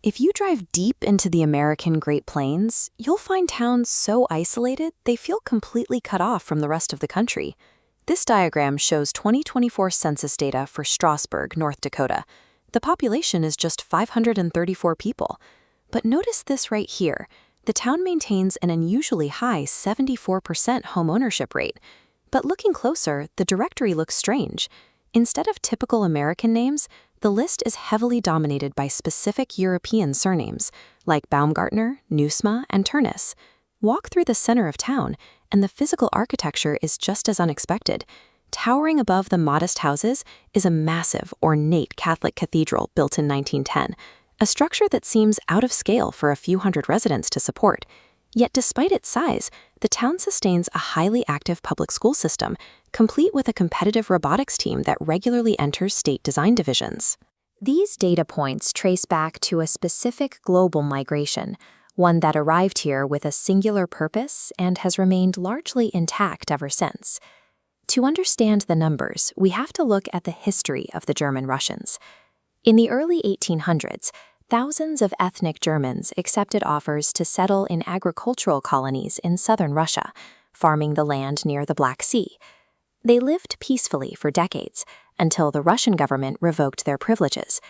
If you drive deep into the American Great Plains, you'll find towns so isolated they feel completely cut off from the rest of the country. This diagram shows 2024 census data for Strasburg, North Dakota. The population is just 534 people. But notice this right here. The town maintains an unusually high 74% homeownership rate. But looking closer, the directory looks strange. Instead of typical American names, the list is heavily dominated by specific European surnames, like Baumgartner, Nieuwsma, and Ternes. Walk through the center of town, and the physical architecture is just as unexpected. Towering above the modest houses is a massive, ornate Catholic cathedral built in 1910, a structure that seems out of scale for a few hundred residents to support. Yet despite its size, the town sustains a highly active public school system, complete with a competitive robotics team that regularly enters state design divisions. These data points trace back to a specific global migration, one that arrived here with a singular purpose and has remained largely intact ever since. To understand the numbers, we have to look at the history of the German Russians. In the early 1800s, thousands of ethnic Germans accepted offers to settle in agricultural colonies in southern Russia, farming the land near the Black Sea. They lived peacefully for decades, until the Russian government revoked their privileges.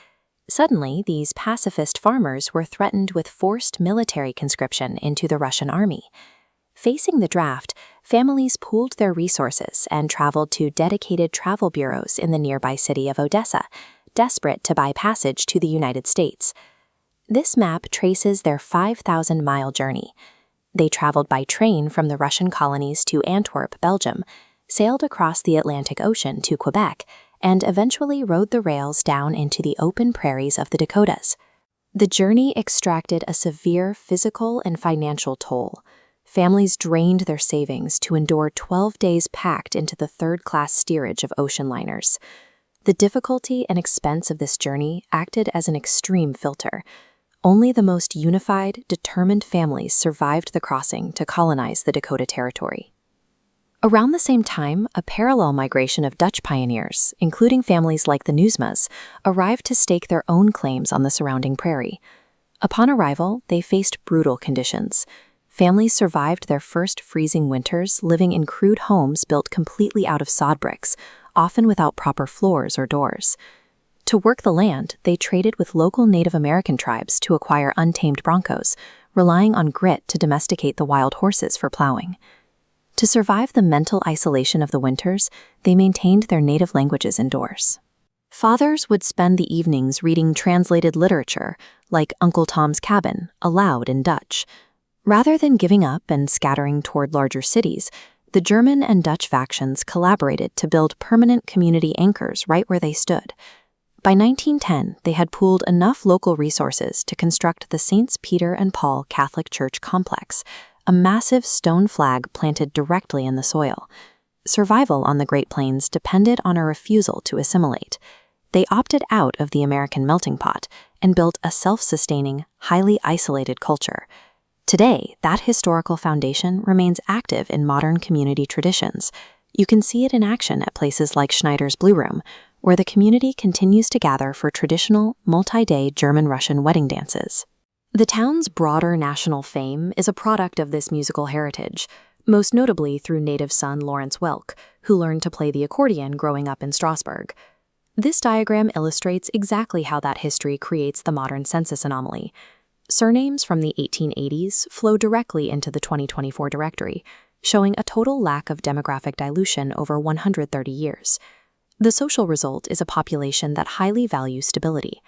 Suddenly, these pacifist farmers were threatened with forced military conscription into the Russian army. Facing the draft, families pooled their resources and traveled to dedicated travel bureaus in the nearby city of Odessa, desperate to buy passage to the United States. This map traces their 5,000-mile journey. They traveled by train from the Russian colonies to Antwerp, Belgium, sailed across the Atlantic Ocean to Quebec, and eventually rode the rails down into the open prairies of the Dakotas. The journey extracted a severe physical and financial toll. Families drained their savings to endure 12 days packed into the third-class steerage of ocean liners. The difficulty and expense of this journey acted as an extreme filter. Only the most unified, determined families survived the crossing to colonize the Dakota Territory. Around the same time, a parallel migration of Dutch pioneers, including families like the Nieuwsmas, arrived to stake their own claims on the surrounding prairie. Upon arrival, they faced brutal conditions. Families survived their first freezing winters living in crude homes built completely out of sod bricks, often without proper floors or doors. To work the land, they traded with local Native American tribes to acquire untamed broncos, relying on grit to domesticate the wild horses for plowing. To survive the mental isolation of the winters, they maintained their native languages indoors. Fathers would spend the evenings reading translated literature, like Uncle Tom's Cabin, aloud in Dutch. Rather than giving up and scattering toward larger cities, the German and Dutch factions collaborated to build permanent community anchors right where they stood. By 1910, they had pooled enough local resources to construct the Saints Peter and Paul Catholic Church complex, a massive stone flag planted directly in the soil. Survival on the Great Plains depended on a refusal to assimilate. They opted out of the American melting pot and built a self-sustaining, highly isolated culture. Today, that historical foundation remains active in modern community traditions. You can see it in action at places like Schneider's Blue Room, where the community continues to gather for traditional, multi-day German-Russian wedding dances. The town's broader national fame is a product of this musical heritage, most notably through native son Lawrence Welk, who learned to play the accordion growing up in Strasburg. This diagram illustrates exactly how that history creates the modern census anomaly. Surnames from the 1880s flow directly into the 2024 directory, showing a total lack of demographic dilution over 130 years. The social result is a population that highly values stability.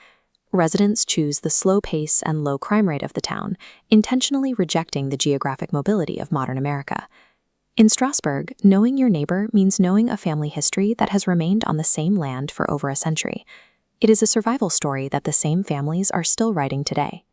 Residents choose the slow pace and low crime rate of the town, intentionally rejecting the geographic mobility of modern America. In Strasburg, knowing your neighbor means knowing a family history that has remained on the same land for over a century. It is a survival story that the same families are still writing today.